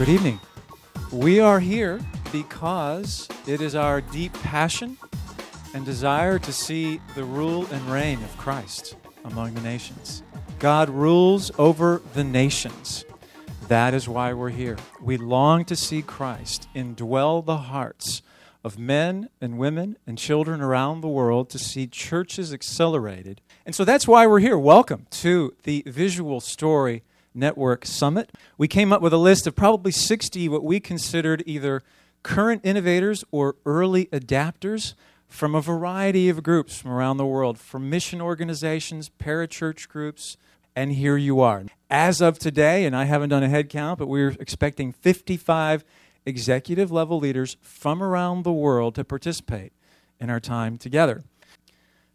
Good evening. We are here because it is our deep passion and desire to see the rule and reign of Christ among the nations. God rules over the nations. That is why we're here. We long to see Christ indwell the hearts of men and women and children around the world, to see churches accelerated. And so that's why we're here. Welcome to the Visual Story Network Summit. We came up with a list of probably 60 what we considered either current innovators or early adapters from a variety of groups from around the world, from mission organizations, parachurch groups, and here you are. As of today, and I haven't done a head count, but we're expecting 55 executive level leaders from around the world to participate in our time together.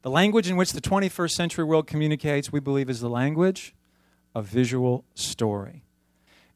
The language in which the 21st century world communicates, we believe, is the language of visual story.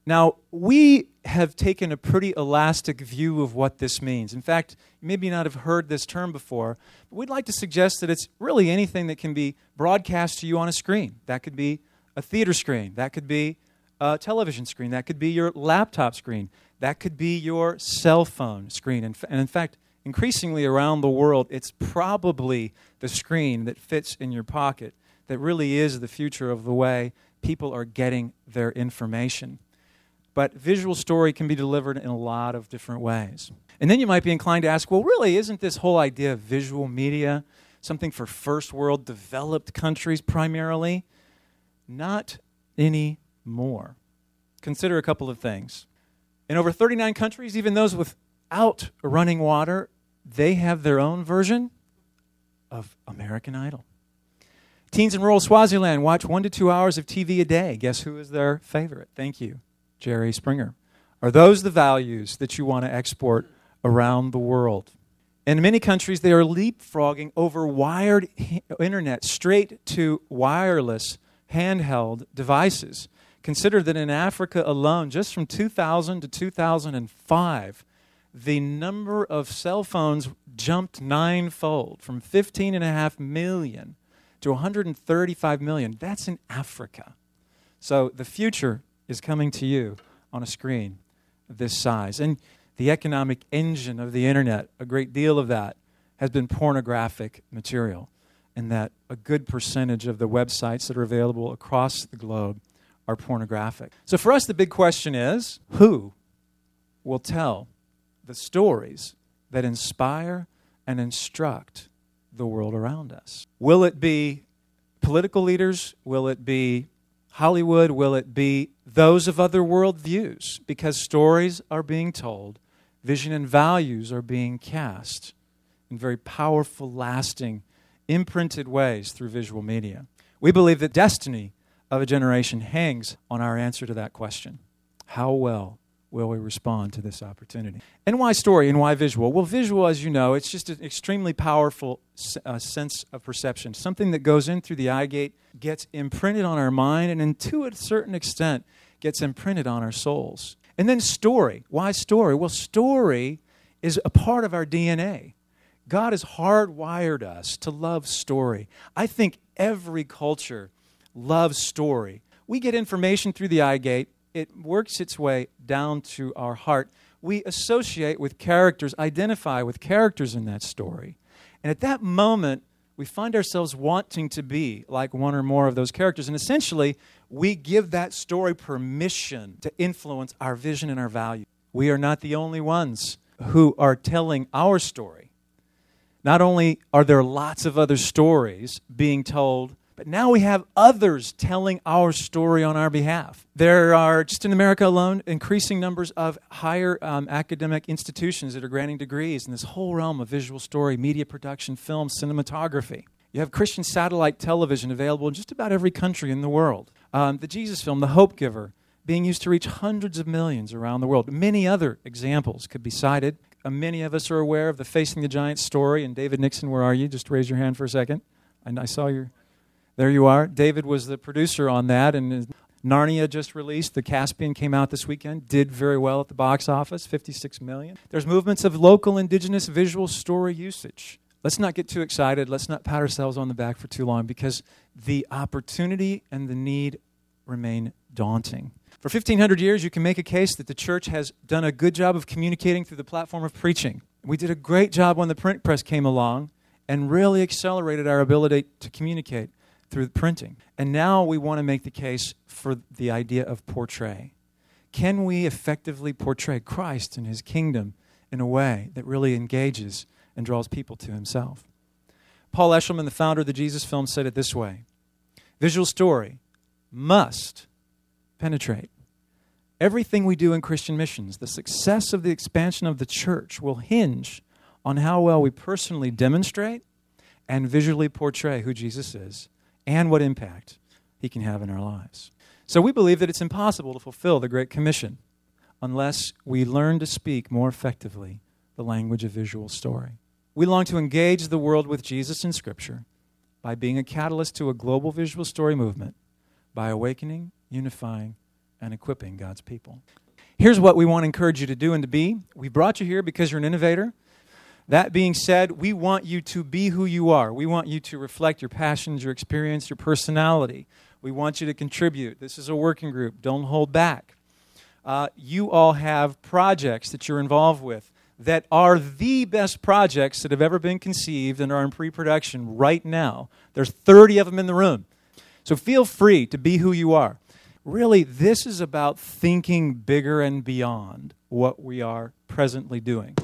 Now, we have taken a pretty elastic view of what this means. In fact, you maybe not have heard this term before, but we'd like to suggest that it's really anything that can be broadcast to you on a screen. That could be a theater screen. That could be a television screen. That could be your laptop screen. That could be your cell phone screen. And in fact, increasingly around the world, it's probably the screen that fits in your pocket that really is the future of the way people are getting their information. But visual story can be delivered in a lot of different ways. And then you might be inclined to ask, well, really, isn't this whole idea of visual media something for first world developed countries primarily? Not anymore. Consider a couple of things. In over 39 countries, even those without running water, they have their own version of American Idol. Teens in rural Swaziland watch 1 to 2 hours of TV a day. Guess who is their favorite? Thank you, Jerry Springer. Are those the values that you want to export around the world? In many countries, they are leapfrogging over wired internet straight to wireless handheld devices. Consider that in Africa alone, just from 2000 to 2005, the number of cell phones jumped ninefold, from 15.5 million to 135 million. That's in Africa. So the future is coming to you on a screen of this size. And the economic engine of the internet, a great deal of that has been pornographic material, and that a good percentage of the websites that are available across the globe are pornographic. So for us, the big question is, who will tell the stories that inspire and instruct the world around us? Will it be political leaders? Will it be Hollywood? Will it be those of other worldviews? Because stories are being told, vision and values are being cast in very powerful, lasting, imprinted ways through visual media. We believe that destiny of a generation hangs on our answer to that question. How well will we respond to this opportunity? And why story and why visual? Well, visual, as you know, it's just an extremely powerful sense of perception. Something that goes in through the eye gate, gets imprinted on our mind, and to a certain extent gets imprinted on our souls. And then story. Why story? Well, story is a part of our DNA. God has hardwired us to love story. I think every culture loves story. We get information through the eye gate. It works its way down to our heart. We associate with characters, identify with characters in that story. And at that moment, we find ourselves wanting to be like one or more of those characters. And essentially, we give that story permission to influence our vision and our value. We are not the only ones who are telling our story. Not only are there lots of other stories being told, but now we have others telling our story on our behalf. There are, just in America alone, increasing numbers of higher academic institutions that are granting degrees in this whole realm of visual story, media production, film, cinematography. You have Christian satellite television available in just about every country in the world. The Jesus film, The Hope Giver, being used to reach hundreds of millions around the world. Many other examples could be cited. Many of us are aware of the Facing the Giant story. And David Nixon, where are you? Just raise your hand for a second. And I saw your... There you are. David was the producer on that, and Narnia just released. The Caspian came out this weekend, did very well at the box office, 56 million. There's movements of local indigenous visual story usage. Let's not get too excited. Let's not pat ourselves on the back for too long, because the opportunity and the need remain daunting. For 1,500 years, you can make a case that the church has done a good job of communicating through the platform of preaching. We did a great job when the print press came along and really accelerated our ability to communicate through printing. And now we want to make the case for the idea of portray. Can we effectively portray Christ and his kingdom in a way that really engages and draws people to himself? Paul Eshelman, the founder of the Jesus Film, said it this way: visual story must penetrate. Everything we do in Christian missions, the success of the expansion of the church, will hinge on how well we personally demonstrate and visually portray who Jesus is and what impact he can have in our lives. So we believe that it's impossible to fulfill the Great Commission unless we learn to speak more effectively the language of visual story. We long to engage the world with Jesus in Scripture by being a catalyst to a global visual story movement, by awakening, unifying, and equipping God's people. Here's what we want to encourage you to do and to be. We brought you here because you're an innovator. That being said, we want you to be who you are. We want you to reflect your passions, your experience, your personality. We want you to contribute. This is a working group. Don't hold back. You all have projects that you're involved with that are the best projects that have ever been conceived and are in pre-production right now. There's 30 of them in the room. So feel free to be who you are. Really, this is about thinking bigger and beyond what we are presently doing.